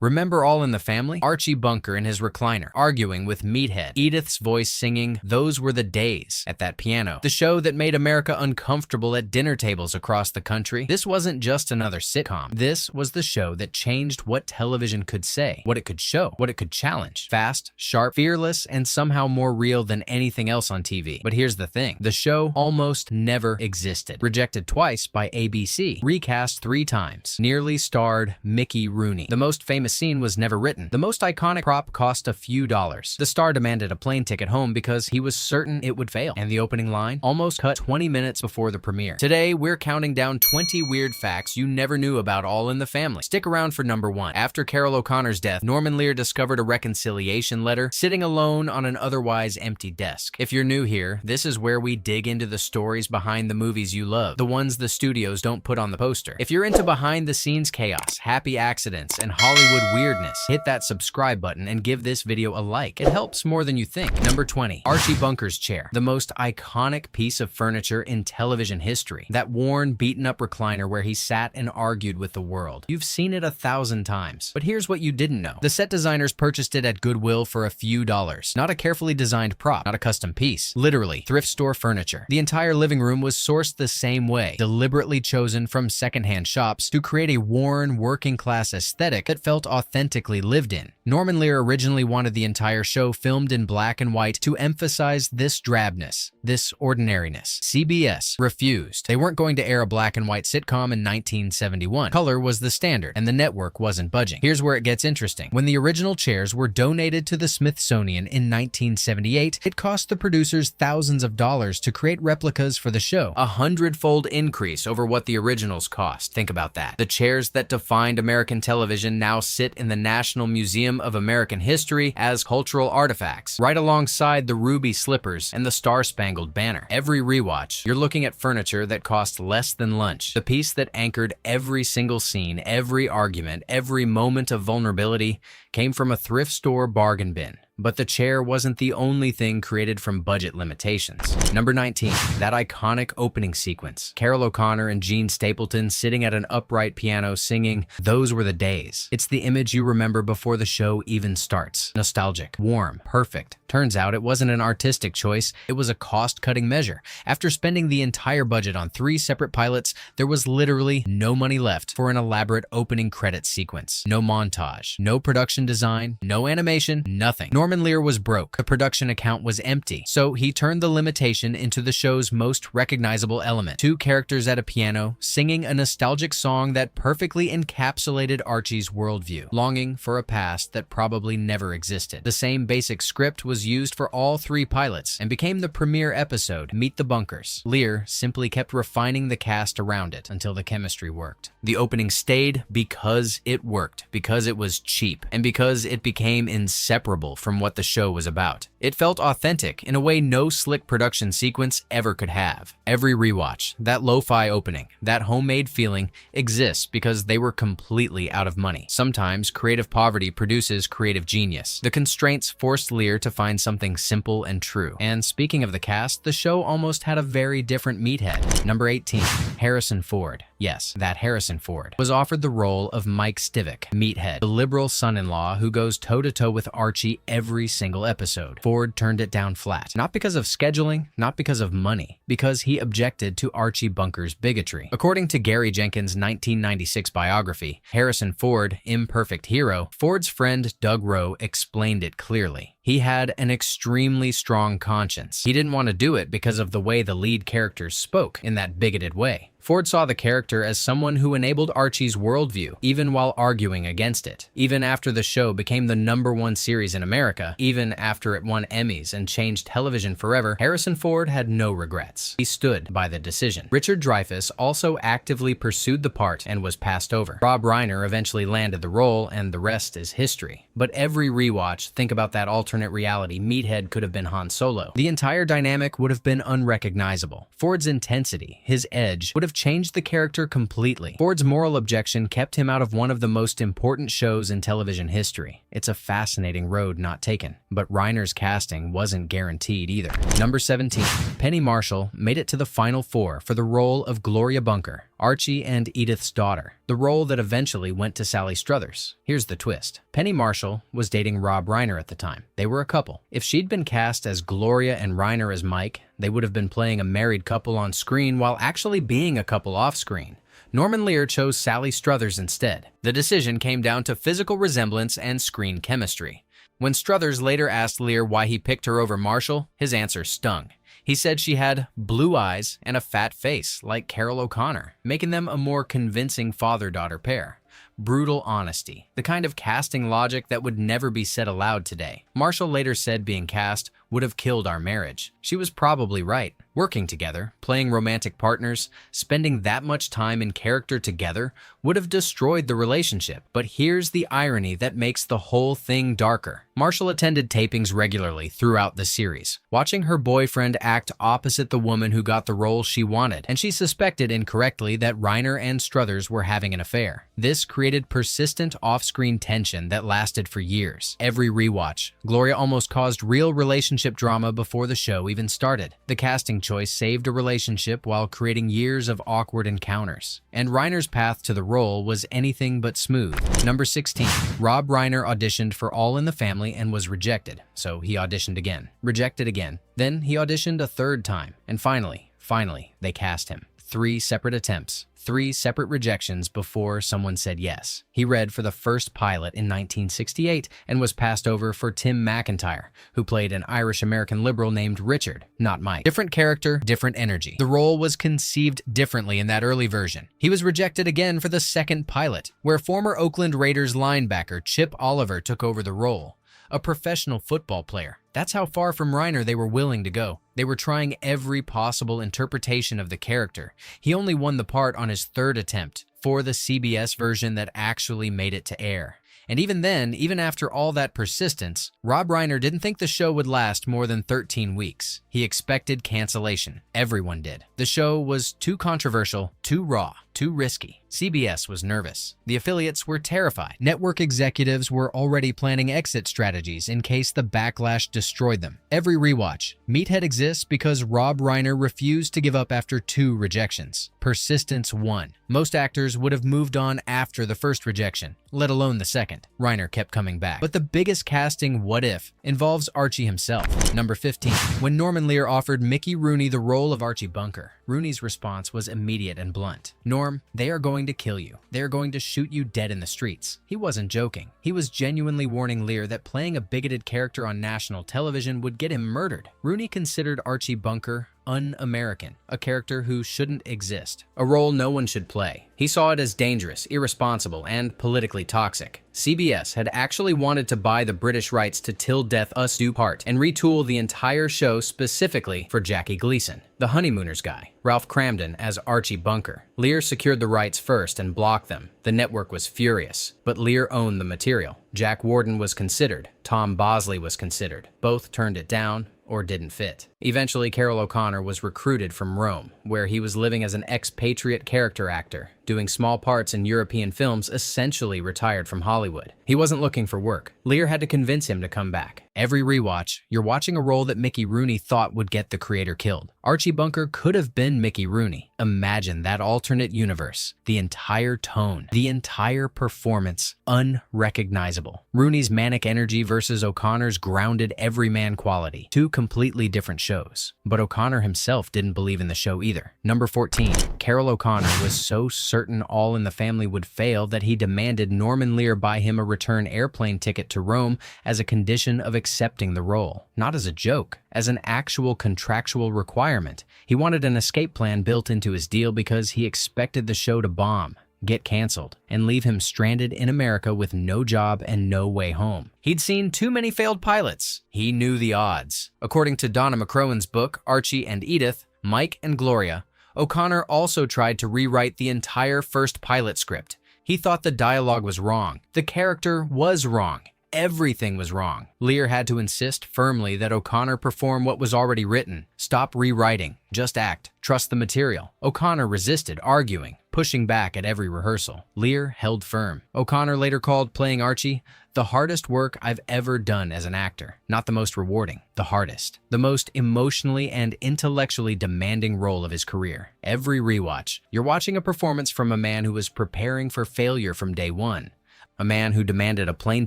Remember All in the Family? Archie Bunker in his recliner, arguing with Meathead. Edith's voice singing, "Those Were the Days," at that piano. The show that made America uncomfortable at dinner tables across the country. This wasn't just another sitcom. This was the show that changed what television could say, what it could show, what it could challenge. Fast, sharp, fearless, and somehow more real than anything else on TV. But here's the thing. The show almost never existed. Rejected twice by ABC. Recast 3 times. Nearly starred Mickey Rooney. The most famous scene was never written. The most iconic prop cost a few dollars. The star demanded a plane ticket home because he was certain it would fail. And the opening line almost cut 20 minutes before the premiere. Today, we're counting down 20 weird facts you never knew about All in the Family. Stick around for number 1. After Carroll O'Connor's death, Norman Lear discovered a reconciliation letter sitting alone on an otherwise empty desk. If you're new here, this is where we dig into the stories behind the movies you love, the ones the studios don't put on the poster. If you're into behind-the-scenes chaos, happy accidents, and Hollywood weirdness, hit that subscribe button and give this video a like. It helps more than you think. Number 20. Archie Bunker's chair. The most iconic piece of furniture in television history. That worn, beaten-up recliner where he sat and argued with the world. You've seen it 1,000 times. But here's what you didn't know. The set designers purchased it at Goodwill for a few dollars. Not a carefully designed prop, not a custom piece. Literally, thrift store furniture. The entire living room was sourced the same way, deliberately chosen from secondhand shops to create a worn, working-class aesthetic that felt authentically lived in. Norman Lear originally wanted the entire show filmed in black and white to emphasize this drabness, this ordinariness. CBS refused. They weren't going to air a black and white sitcom in 1971. Color was the standard, and the network wasn't budging. Here's where it gets interesting. When the original chairs were donated to the Smithsonian in 1978, it cost the producers thousands of dollars to create replicas for the show. A 100-fold increase over what the originals cost. Think about that. The chairs that defined American television now sit in the National Museum of American History as cultural artifacts, right alongside the ruby slippers and the Star-Spangled Banner. Every rewatch, you're looking at furniture that cost less than lunch. The piece that anchored every single scene, every argument, every moment of vulnerability came from a thrift store bargain bin. But the chair wasn't the only thing created from budget limitations. Number 19, that iconic opening sequence. Carroll O'Connor and Gene Stapleton sitting at an upright piano singing, "Those Were the Days." It's the image you remember before the show even starts. Nostalgic, warm, perfect. Turns out it wasn't an artistic choice, it was a cost-cutting measure. After spending the entire budget on 3 separate pilots, there was literally no money left for an elaborate opening credits sequence. No montage, no production design, no animation, nothing. Norman Lear was broke. The production account was empty, so he turned the limitation into the show's most recognizable element. 2 characters at a piano, singing a nostalgic song that perfectly encapsulated Archie's worldview, longing for a past that probably never existed. The same basic script was used for all 3 pilots and became the premiere episode, Meet the Bunkers. Lear simply kept refining the cast around it until the chemistry worked. The opening stayed because it worked, because it was cheap, and because it became inseparable from what the show was about. It felt authentic in a way no slick production sequence ever could have. Every rewatch, that lo-fi opening, that homemade feeling exists because they were completely out of money. Sometimes creative poverty produces creative genius. The constraints forced Lear to find something simple and true. And speaking of the cast, the show almost had a very different Meathead. Number 18, Harrison Ford. Yes, that Harrison Ford was offered the role of Mike Stivic, Meathead, the liberal son-in-law who goes toe-to-toe with Archie every single episode. Ford turned it down flat. Not because of scheduling, not because of money, because he objected to Archie Bunker's bigotry. According to Gary Jenkins' 1996 biography, Harrison Ford, Imperfect Hero, Ford's friend Doug Rowe explained it clearly. He had an extremely strong conscience. He didn't want to do it because of the way the lead characters spoke in that bigoted way. Ford saw the character as someone who enabled Archie's worldview, even while arguing against it. Even after the show became the #1 series in America, even after it won Emmys and changed television forever, Harrison Ford had no regrets. He stood by the decision. Richard Dreyfuss also actively pursued the part and was passed over. Rob Reiner eventually landed the role, and the rest is history. But every rewatch, think about that alternate reality. Meathead could have been Han Solo. The entire dynamic would have been unrecognizable. Ford's intensity, his edge, would have have changed the character completely. Ford's moral objection kept him out of one of the most important shows in television history. It's a fascinating road not taken, but Reiner's casting wasn't guaranteed either. Number 17. Penny Marshall made it to the final four for the role of Gloria Bunker, Archie and Edith's daughter, the role that eventually went to Sally Struthers. Here's the twist. Penny Marshall was dating Rob Reiner at the time. They were a couple. If she'd been cast as Gloria and Reiner as Mike, they would have been playing a married couple on screen while actually being a couple off-screen. Norman Lear chose Sally Struthers instead. The decision came down to physical resemblance and screen chemistry. When Struthers later asked Lear why he picked her over Marshall, his answer stung. He said she had blue eyes and a fat face like Carroll O'Connor, making them a more convincing father-daughter pair. Brutal honesty, the kind of casting logic that would never be said aloud today. Marshall later said being cast would have killed our marriage. She was probably right. Working together, playing romantic partners, spending that much time in character together would have destroyed the relationship. But here's the irony that makes the whole thing darker. Marshall attended tapings regularly throughout the series, watching her boyfriend act opposite the woman who got the role she wanted, and she suspected incorrectly that Reiner and Struthers were having an affair. This created persistent off-screen tension that lasted for years. Every rewatch, Gloria almost caused real relationship drama before the show even started. The casting choice saved a relationship while creating years of awkward encounters. And Reiner's path to the role was anything but smooth. Number 16. Rob Reiner auditioned for All in the Family and was rejected, so he auditioned again. Rejected again. Then he auditioned a third time. And finally, they cast him. 3 separate attempts, 3 separate rejections before someone said yes. He read for the first pilot in 1968 and was passed over for Tim McIntyre, who played an Irish-American liberal named Richard, not Mike. Different character, different energy. The role was conceived differently in that early version. He was rejected again for the second pilot, where former Oakland Raiders linebacker Chip Oliver took over the role. A professional football player. That's how far from Reiner they were willing to go. They were trying every possible interpretation of the character. He only won the part on his third attempt for the CBS version that actually made it to air. And even then, even after all that persistence, Rob Reiner didn't think the show would last more than 13 weeks. He expected cancellation. Everyone did. The show was too controversial, too raw, too risky. CBS was nervous. The affiliates were terrified. Network executives were already planning exit strategies in case the backlash destroyed them. Every rewatch, Meathead exists because Rob Reiner refused to give up after 2 rejections. Persistence won. Most actors would have moved on after the first rejection, let alone the second. Reiner kept coming back. But the biggest casting what if involves Archie himself. Number 15. When Norman Lear offered Mickey Rooney the role of Archie Bunker, Rooney's response was immediate and blunt. Norm, they are going to kill you. They are going to shoot you dead in the streets. He wasn't joking. He was genuinely warning Lear that playing a bigoted character on national television would get him murdered. Rooney considered Archie Bunker un-American, a character who shouldn't exist, a role no one should play. He saw it as dangerous, irresponsible, and politically toxic. CBS had actually wanted to buy the British rights to Till Death Us Do Part and retool the entire show specifically for Jackie Gleason, the Honeymooners guy, Ralph Cramden as Archie Bunker. Lear secured the rights first and blocked them. The network was furious, but Lear owned the material. Jack Warden was considered. Tom Bosley was considered. Both turned it down or didn't fit. Eventually, Carroll O'Connor was recruited from Rome, where he was living as an expatriate character actor, doing small parts in European films, essentially retired from Hollywood. He wasn't looking for work. Lear had to convince him to come back. Every rewatch, you're watching a role that Mickey Rooney thought would get the creator killed. Archie Bunker could have been Mickey Rooney. Imagine that alternate universe. The entire tone, the entire performance, unrecognizable. Rooney's manic energy versus O'Connor's grounded everyman quality. 2 completely different shows. But O'Connor himself didn't believe in the show either. Number 14. Carroll O'Connor was so certain All in the Family would fail that he demanded Norman Lear buy him a return airplane ticket to Rome as a condition of accepting the role. Not as a joke, as an actual contractual requirement. He wanted an escape plan built into his deal because he expected the show to bomb, get canceled, and leave him stranded in America with no job and no way home. He'd seen too many failed pilots. He knew the odds. According to Donna McCrowan's book, Archie and Edith, Mike and Gloria, O'Connor also tried to rewrite the entire first pilot script. He thought the dialogue was wrong. The character was wrong. Everything was wrong. Lear had to insist firmly that O'Connor perform what was already written. Stop rewriting. Just act. Trust the material. O'Connor resisted, arguing, pushing back at every rehearsal. Lear held firm. O'Connor later called playing Archie the hardest work I've ever done as an actor. Not the most rewarding, the hardest. The most emotionally and intellectually demanding role of his career. Every rewatch, you're watching a performance from a man who was preparing for failure from day one. A man who demanded a plane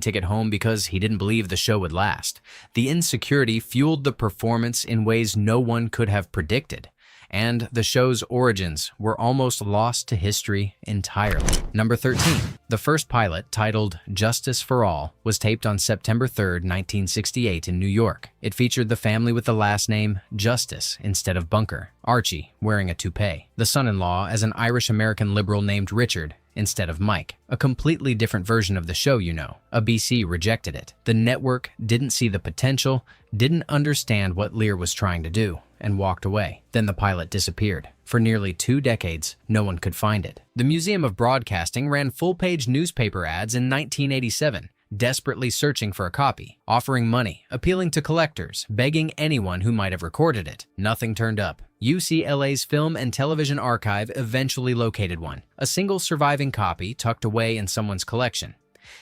ticket home because he didn't believe the show would last. The insecurity fueled the performance in ways no one could have predicted. And the show's origins were almost lost to history entirely. Number 13. The first pilot, titled Justice for All, was taped on September 3, 1968 in New York. It featured the family with the last name Justice instead of Bunker, Archie wearing a toupee, the son-in-law as an Irish-American liberal named Richard instead of Mike. A completely different version of the show, you know. ABC rejected it. The network didn't see the potential, didn't understand what Lear was trying to do, and walked away. Then the pilot disappeared. For nearly 2 decades, no one could find it. The Museum of Broadcasting ran full-page newspaper ads in 1987, desperately searching for a copy, offering money, appealing to collectors, begging anyone who might have recorded it. Nothing turned up. UCLA's Film and Television Archive eventually located one, a single surviving copy tucked away in someone's collection.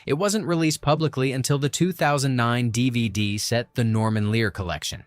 It wasn't released publicly until the 2009 DVD set The Norman Lear Collection.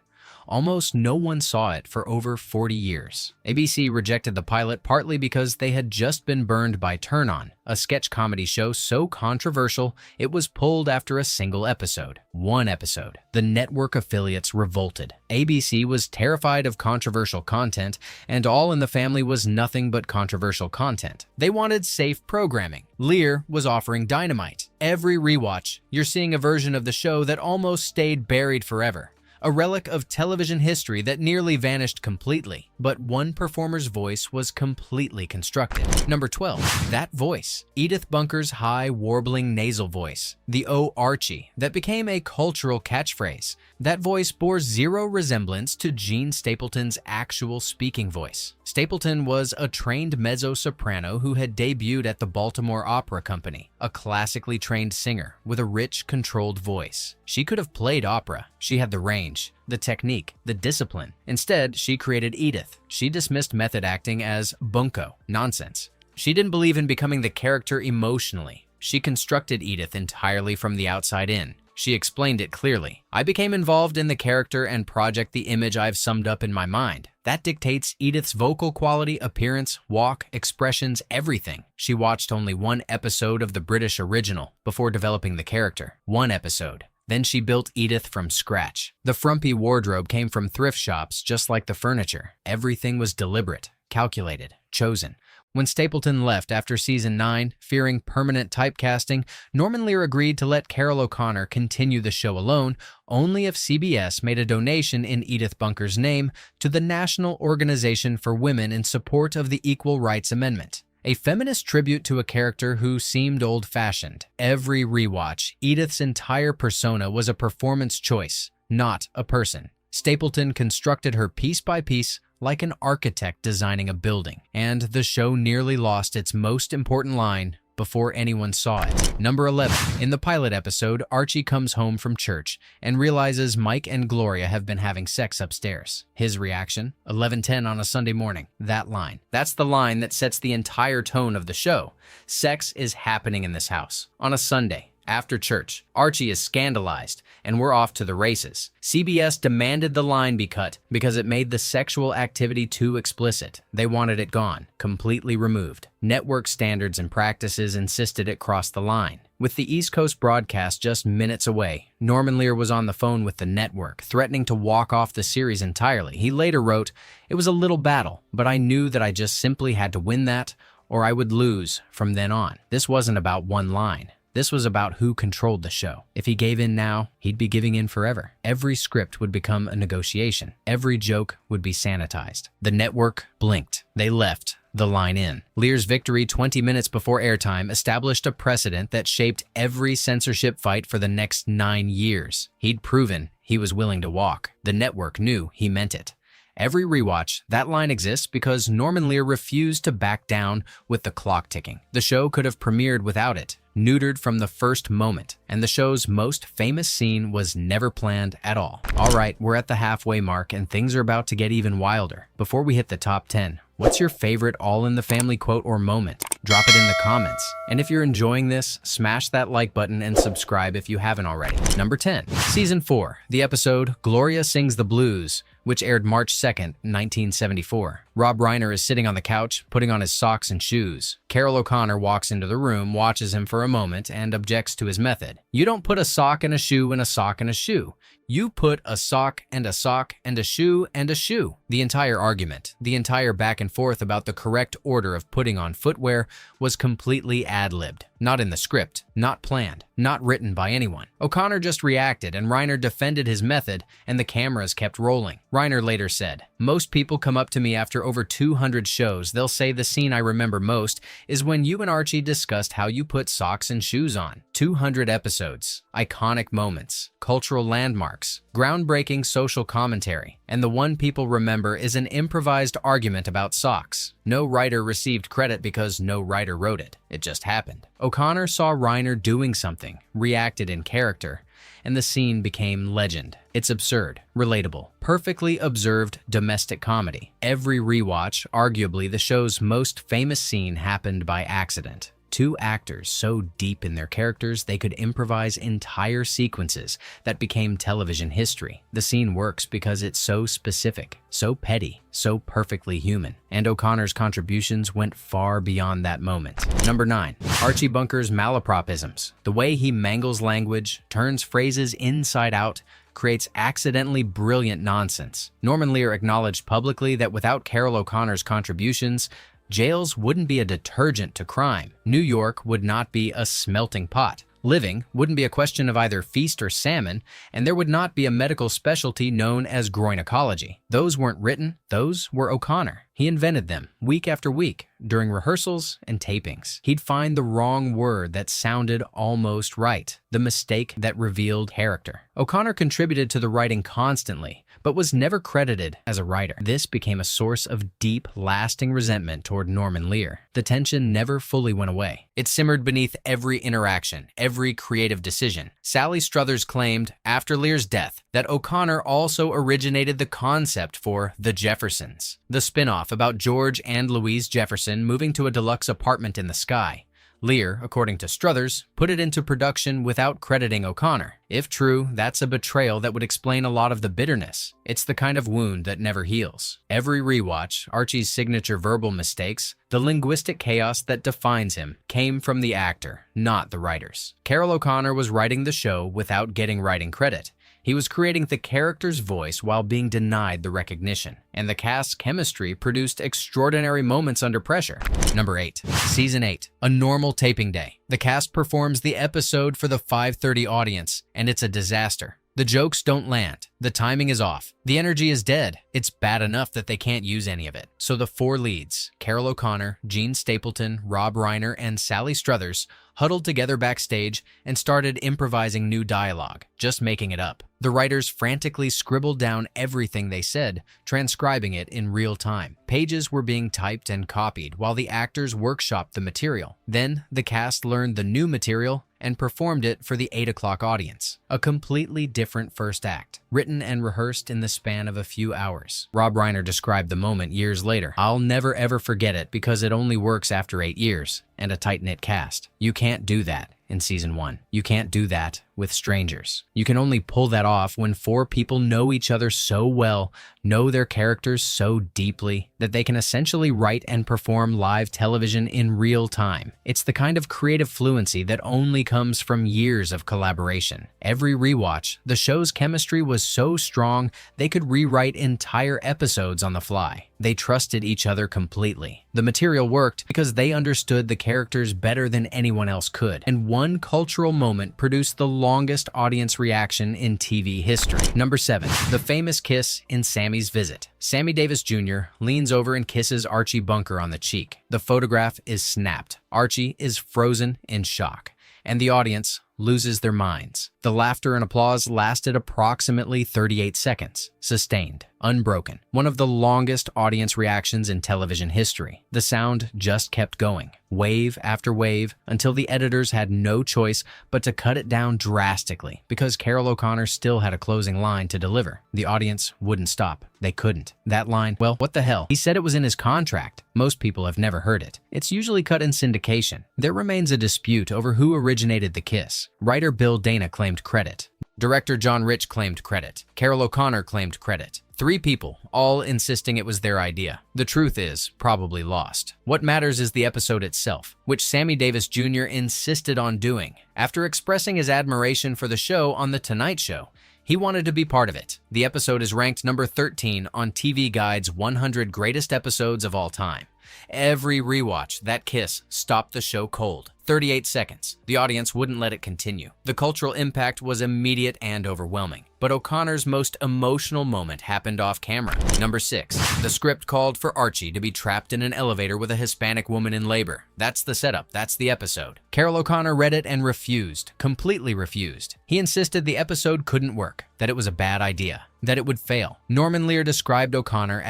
Almost no one saw it for over 40 years. ABC rejected the pilot partly because they had just been burned by Turn On, a sketch comedy show so controversial it was pulled after a single episode. One episode. The network affiliates revolted. ABC was terrified of controversial content, and All in the Family was nothing but controversial content. They wanted safe programming. Lear was offering dynamite. Every rewatch, you're seeing a version of the show that almost stayed buried forever. A relic of television history that nearly vanished completely, but one performer's voice was completely constructed. Number 12. That voice. Edith Bunker's high, warbling nasal voice. The "Oh, Archie" that became a cultural catchphrase. That voice bore zero resemblance to Gene Stapleton's actual speaking voice. Stapleton was a trained mezzo-soprano who had debuted at the Baltimore Opera Company, a classically trained singer with a rich, controlled voice. She could have played opera. She had the range, the technique, the discipline. Instead, she created Edith. She dismissed method acting as bunco, nonsense. She didn't believe in becoming the character emotionally. She constructed Edith entirely from the outside in. She explained it clearly. I became involved in the character and project the image I've summed up in my mind. That dictates Edith's vocal quality, appearance, walk, expressions, everything. She watched only one episode of the British original before developing the character. One episode. Then she built Edith from scratch. The frumpy wardrobe came from thrift shops just like the furniture. Everything was deliberate, calculated, chosen. When Stapleton left after season 9, fearing permanent typecasting, Norman Lear agreed to let Carroll O'Connor continue the show alone only if CBS made a donation in Edith Bunker's name to the National Organization for Women in support of the Equal Rights Amendment. A feminist tribute to a character who seemed old-fashioned. Every rewatch, Edith's entire persona was a performance choice, not a person. Stapleton constructed her piece by piece like an architect designing a building, and the show nearly lost its most important line before anyone saw it. Number 11. In the pilot episode, Archie comes home from church and realizes Mike and Gloria have been having sex upstairs. His reaction? 11:10 on a Sunday morning. That line. That's the line that sets the entire tone of the show. Sex is happening in this house. On a Sunday. After church, Archie is scandalized, and we're off to the races. CBS demanded the line be cut because it made the sexual activity too explicit. They wanted it gone, completely removed. Network standards and practices insisted it cross the line. With the East Coast broadcast just minutes away, Norman Lear was on the phone with the network, threatening to walk off the series entirely. He later wrote, "It was a little battle, but I knew that I just simply had to win that, or I would lose from then on." This wasn't about one line. This was about who controlled the show. If he gave in now, he'd be giving in forever. Every script would become a negotiation. Every joke would be sanitized. The network blinked. They left the line in. Lear's victory 20 minutes before airtime established a precedent that shaped every censorship fight for the next 9 years. He'd proven he was willing to walk. The network knew he meant it. Every rewatch, that line exists because Norman Lear refused to back down with the clock ticking. The show could have premiered without it, neutered from the first moment, and the show's most famous scene was never planned at all. All right, we're at the halfway mark and things are about to get even wilder. Before we hit the top 10, what's your favorite all-in-the-family quote or moment? Drop it in the comments. And if you're enjoying this, smash that like button and subscribe if you haven't already. Number 10, Season 4, the episode Gloria Sings the Blues, which aired March 2nd, 1974. Rob Reiner is sitting on the couch, putting on his socks and shoes. Carroll O'Connor walks into the room, watches him for a moment, and objects to his method. You don't put a sock and a shoe in a sock and a shoe. You put a sock and a sock and a shoe and a shoe. The entire argument, the entire back and forth about the correct order of putting on footwear was completely ad-libbed. Not in the script, not planned, not written by anyone. O'Connor just reacted and Reiner defended his method and the cameras kept rolling. Reiner later said, "Most people come up to me after over 200 shows. They'll say the scene I remember most is when you and Archie discussed how you put socks and shoes on. 200 episodes, iconic moments, cultural landmarks, groundbreaking social commentary, and the one people remember is an improvised argument about socks. No writer received credit because no writer wrote it. It just happened." O'Connor saw Reiner doing something, reacted in character, and the scene became legend. It's absurd, relatable, perfectly observed domestic comedy. Every rewatch, arguably the show's most famous scene, happened by accident. Two actors so deep in their characters they could improvise entire sequences that became television history. The scene works because it's so specific, so petty, so perfectly human. And O'Connor's contributions went far beyond that moment. Number 9, Archie Bunker's malapropisms. The way he mangles language, turns phrases inside out, creates accidentally brilliant nonsense. Norman Lear acknowledged publicly that without Carroll O'Connor's contributions, jails wouldn't be a detergent to crime. New York would not be a smelting pot. Living wouldn't be a question of either feast or salmon, and there would not be a medical specialty known as groinecology. Those weren't written, those were O'Connor. He invented them week after week during rehearsals and tapings. He'd find the wrong word that sounded almost right, the mistake that revealed character. O'Connor contributed to the writing constantly, but was never credited as a writer. This became a source of deep, lasting resentment toward Norman Lear. The tension never fully went away. It simmered beneath every interaction, every creative decision. Sally Struthers claimed, after Lear's death, that O'Connor also originated the concept for The Jeffersons, the spin-off about George and Louise Jefferson moving to a deluxe apartment in the sky. Lear, according to Struthers, put it into production without crediting O'Connor. If true, that's a betrayal that would explain a lot of the bitterness. It's the kind of wound that never heals. Every rewatch, Archie's signature verbal mistakes, the linguistic chaos that defines him, came from the actor, not the writers. Carroll O'Connor was writing the show without getting writing credit. He was creating the character's voice while being denied the recognition, and the cast's chemistry produced extraordinary moments under pressure. Number 8, Season 8, A Normal Taping Day. The cast performs the episode for the 5:30 audience, and it's a disaster. The jokes don't land, the timing is off, the energy is dead. It's bad enough that they can't use any of it. So the four leads, Carroll O'Connor, Gene Stapleton, Rob Reiner, and Sally Struthers, huddled together backstage and started improvising new dialogue, just making it up. The writers frantically scribbled down everything they said, transcribing it in real time. Pages were being typed and copied while the actors workshopped the material. Then the cast learned the new material and performed it for the 8 o'clock audience. A completely different first act, written and rehearsed in the span of a few hours. Rob Reiner described the moment years later. "I'll never ever forget it because it only works after 8 years and a tight-knit cast. You can't do that in Season 1. You can't do that with strangers. You can only pull that off when 4 people know each other so well, know their characters so deeply, that they can essentially write and perform live television in real time. It's the kind of creative fluency that only comes from years of collaboration. Every rewatch, the show's chemistry was so strong they could rewrite entire episodes on the fly. They trusted each other completely. The material worked because they understood the characters better than anyone else could, and one cultural moment produced the longest audience reaction in TV history. Number 7, the famous kiss in Sammy's Visit. Sammy Davis Jr. leans over and kisses Archie Bunker on the cheek. The photograph is snapped. Archie is frozen in shock, and the audience loses their minds. The laughter and applause lasted approximately 38 seconds, sustained, unbroken. One of the longest audience reactions in television history. The sound just kept going, wave after wave, until the editors had no choice but to cut it down drastically because Carroll O'Connor still had a closing line to deliver. The audience wouldn't stop. They couldn't. That line, well, what the hell? He said it was in his contract. Most people have never heard it. It's usually cut in syndication. There remains a dispute over who originated the kiss. Writer Bill Dana claimed credit. Director John Rich claimed credit. Carroll O'Connor claimed credit. 3 people, all insisting it was their idea. The truth is probably lost. What matters is the episode itself, which Sammy Davis Jr. insisted on doing. After expressing his admiration for the show on The Tonight Show, he wanted to be part of it. The episode is ranked number 13 on TV Guide's 100 Greatest Episodes of All Time. Every rewatch, that kiss stopped the show cold. 38 seconds. The audience wouldn't let it continue. The cultural impact was immediate and overwhelming. But O'Connor's most emotional moment happened off camera. Number 6. The script called for Archie to be trapped in an elevator with a Hispanic woman in labor. That's the setup. That's the episode. Carroll O'Connor read it and refused. Completely refused. He insisted the episode couldn't work, that it was a bad idea, that it would fail. Norman Lear described O'Connor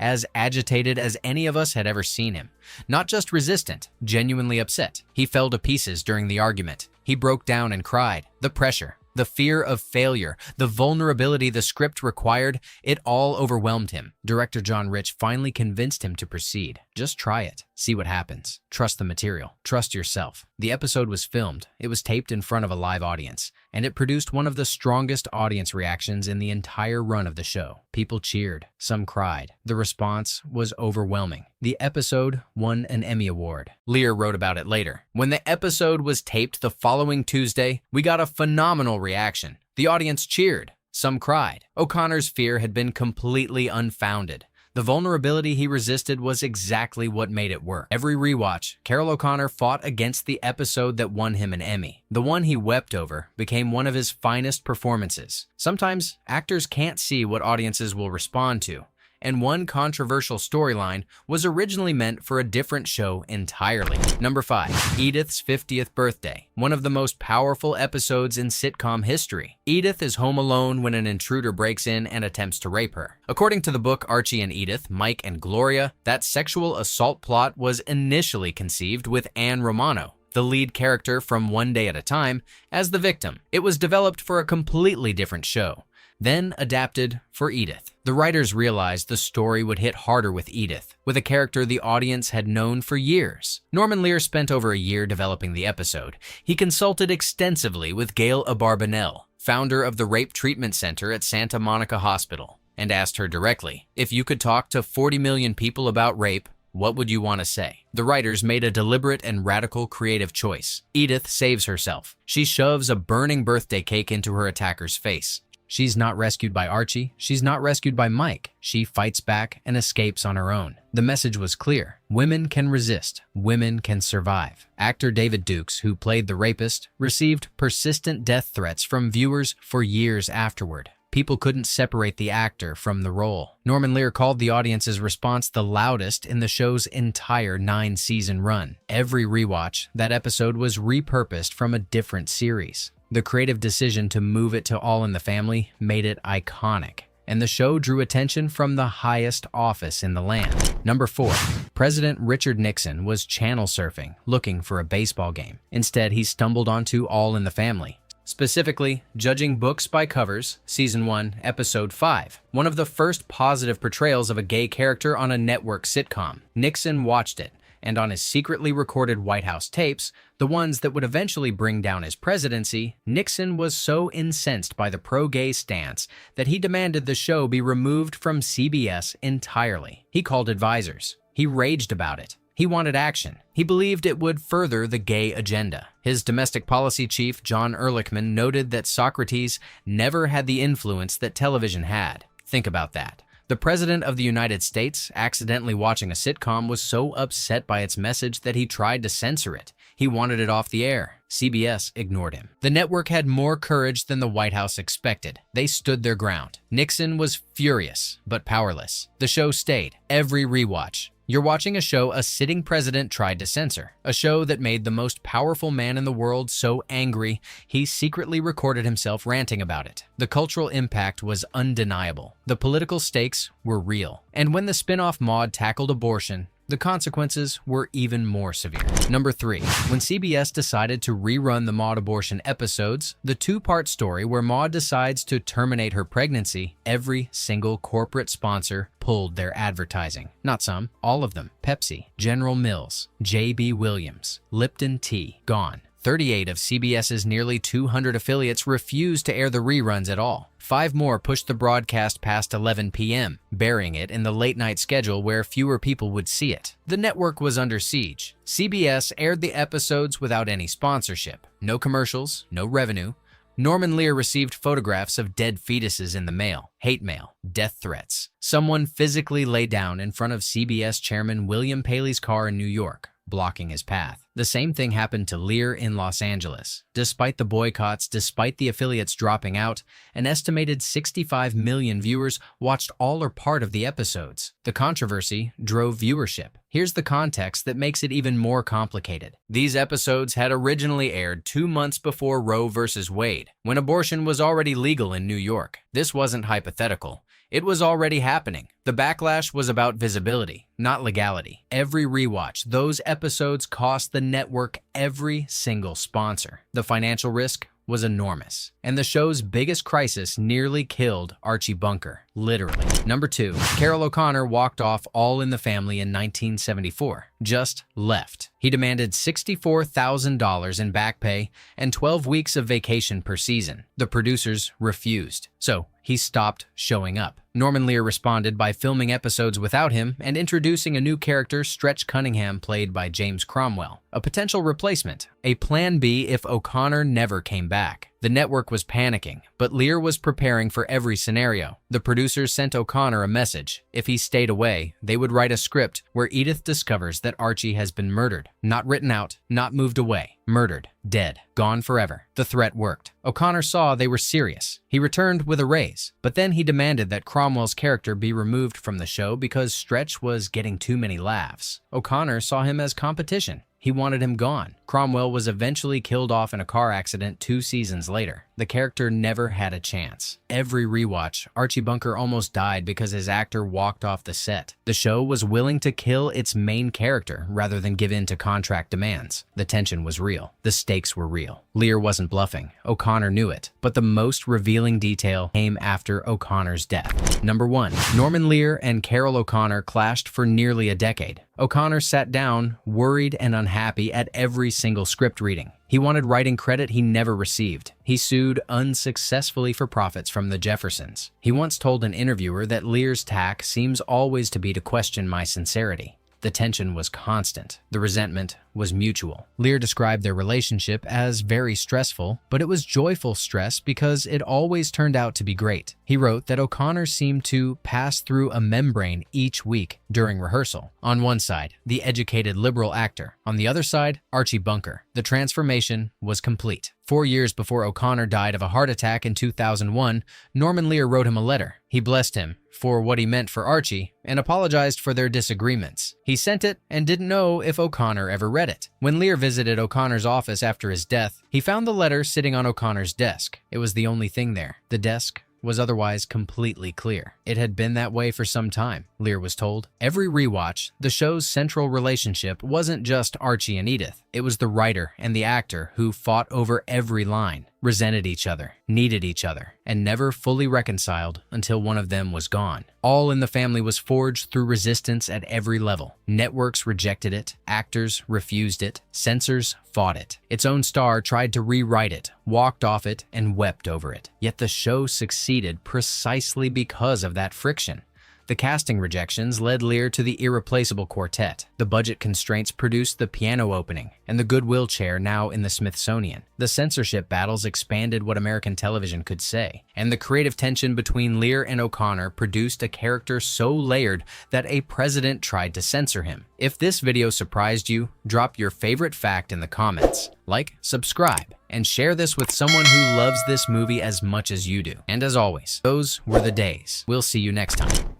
as agitated as any of us had ever seen him. Not just resistant, genuinely upset. He fell to pieces during the argument. He broke down and cried. The pressure, the fear of failure, the vulnerability the script required, it all overwhelmed him. Director John Rich finally convinced him to proceed. Just try it. See what happens. Trust the material. Trust yourself. The episode was filmed. It was taped in front of a live audience, and it produced one of the strongest audience reactions in the entire run of the show. People cheered. Some cried. The response was overwhelming. The episode won an Emmy Award. Lear wrote about it later. When the episode was taped the following Tuesday, we got a phenomenal reaction. The audience cheered. Some cried. O'Connor's fear had been completely unfounded. The vulnerability he resisted was exactly what made it work. Every rewatch, Carroll O'Connor fought against the episode that won him an Emmy. The one he wept over became one of his finest performances. Sometimes, actors can't see what audiences will respond to, and one controversial storyline was originally meant for a different show entirely. Number 5. Edith's 50th birthday. One of the most powerful episodes in sitcom history. Edith is home alone when an intruder breaks in and attempts to rape her. According to the book Archie and Edith, Mike and Gloria, that sexual assault plot was initially conceived with Anne Romano, the lead character from One Day at a Time, as the victim. It was developed for a completely different show, then adapted for Edith. The writers realized the story would hit harder with Edith, with a character the audience had known for years. Norman Lear spent over a year developing the episode. He consulted extensively with Gail Abarbanel, founder of the Rape Treatment Center at Santa Monica Hospital, and asked her directly, if you could talk to 40 million people about rape, what would you want to say? The writers made a deliberate and radical creative choice. Edith saves herself. She shoves a burning birthday cake into her attacker's face. She's not rescued by Archie. She's not rescued by Mike. She fights back and escapes on her own. The message was clear. Women can resist. Women can survive. Actor David Dukes, who played the rapist, received persistent death threats from viewers for years afterward. People couldn't separate the actor from the role. Norman Lear called the audience's response the loudest in the show's entire 9-season run. Every rewatch, that episode was repurposed from a different series. The creative decision to move it to All in the Family made it iconic, and the show drew attention from the highest office in the land. Number 4. President Richard Nixon was channel surfing, looking for a baseball game. Instead, he stumbled onto All in the Family. Specifically, Judging Books by Covers, Season 1, Episode 5, one of the first positive portrayals of a gay character on a network sitcom. Nixon watched it, and on his secretly recorded White House tapes, the ones that would eventually bring down his presidency, Nixon was so incensed by the pro-gay stance that he demanded the show be removed from CBS entirely. He called advisors. He raged about it. He wanted action. He believed it would further the gay agenda. His domestic policy chief, John Ehrlichman, noted that Socrates never had the influence that television had. Think about that. The President of the United States, accidentally watching a sitcom, was so upset by its message that he tried to censor it. He wanted it off the air. CBS ignored him. The network had more courage than the White House expected. They stood their ground. Nixon was furious, but powerless. The show stayed. Every rewatch, You're watching a show a sitting president tried to censor, a show that made the most powerful man in the world so angry he secretly recorded himself ranting about it. The cultural impact was undeniable. The political stakes were real. And when the spin-off Maude tackled abortion, the consequences were even more severe. Number 3. When CBS decided to rerun the Maude abortion episodes, the two-part story where Maude decides to terminate her pregnancy, every single corporate sponsor pulled their advertising. Not some, all of them. Pepsi, General Mills, J.B. Williams, Lipton Tea, gone. 38 of CBS's nearly 200 affiliates refused to air the reruns at all. 5 more pushed the broadcast past 11 p.m., burying it in the late-night schedule where fewer people would see it. The network was under siege. CBS aired the episodes without any sponsorship. No commercials, no revenue. Norman Lear received photographs of dead fetuses in the mail, hate mail, death threats. Someone physically lay down in front of CBS chairman William Paley's car in New York, blocking his path. The same thing happened to Lear in Los Angeles. Despite the boycotts, despite the affiliates dropping out, an estimated 65 million viewers watched all or part of the episodes. The controversy drove viewership. Here's the context that makes it even more complicated. These episodes had originally aired 2 months before Roe v. Wade, when abortion was already legal in New York. This wasn't hypothetical. It was already happening. The backlash was about visibility, not legality. Every rewatch, those episodes cost the network every single sponsor. The financial risk was enormous. And the show's biggest crisis nearly killed Archie Bunker, literally. Number 2, Carroll O'Connor walked off All in the Family in 1974. Just left. He demanded $64,000 in back pay and 12 weeks of vacation per season. The producers refused, so he stopped showing up. Norman Lear responded by filming episodes without him and introducing a new character, Stretch Cunningham, played by James Cromwell, a potential replacement, a plan B if O'Connor never came back. The network was panicking, but Lear was preparing for every scenario. The producers sent O'Connor a message. If he stayed away, they would write a script where Edith discovers that Archie has been murdered. Not written out, not moved away. Murdered. Dead. Gone forever. The threat worked. O'Connor saw they were serious. He returned with a raise, but then he demanded that Cromwell's character be removed from the show because Stretch was getting too many laughs. O'Connor saw him as competition. He wanted him gone. Cromwell was eventually killed off in a car accident 2 seasons later. The character never had a chance. Every rewatch, Archie Bunker almost died because his actor walked off the set. The show was willing to kill its main character rather than give in to contract demands. The tension was real. The stakes were real. Lear wasn't bluffing. O'Connor knew it. But the most revealing detail came after O'Connor's death. Number 1. Norman Lear and Carroll O'Connor clashed for nearly a decade. O'Connor sat down, worried and unhappy at every single script reading. He wanted writing credit he never received. He sued unsuccessfully for profits from the Jeffersons. He once told an interviewer that Lear's tack seems always to be to question my sincerity. The tension was constant. The resentment was mutual. Lear described their relationship as very stressful, but it was joyful stress because it always turned out to be great. He wrote that O'Connor seemed to pass through a membrane each week during rehearsal. On one side, the educated liberal actor. On the other side, Archie Bunker. The transformation was complete. 4 years before O'Connor died of a heart attack in 2001, Norman Lear wrote him a letter. He blessed him for what he meant for Archie and apologized for their disagreements. He sent it and didn't know if O'Connor ever read it. When Lear visited O'Connor's office after his death, he found the letter sitting on O'Connor's desk. It was the only thing there. The desk was otherwise completely clear. It had been that way for some time, Lear was told. Every rewatch, the show's central relationship wasn't just Archie and Edith. It was the writer and the actor who fought over every line, resented each other, needed each other, and never fully reconciled until one of them was gone. All in the Family was forged through resistance at every level. Networks rejected it, actors refused it, censors fought it. Its own star tried to rewrite it, walked off it, and wept over it. Yet the show succeeded precisely because of that friction. The casting rejections led Lear to the irreplaceable quartet. The budget constraints produced the piano opening and the Goodwill chair now in the Smithsonian. The censorship battles expanded what American television could say. And the creative tension between Lear and O'Connor produced a character so layered that a president tried to censor him. If this video surprised you, drop your favorite fact in the comments. Like, subscribe, and share this with someone who loves this movie as much as you do. And as always, those were the days. We'll see you next time.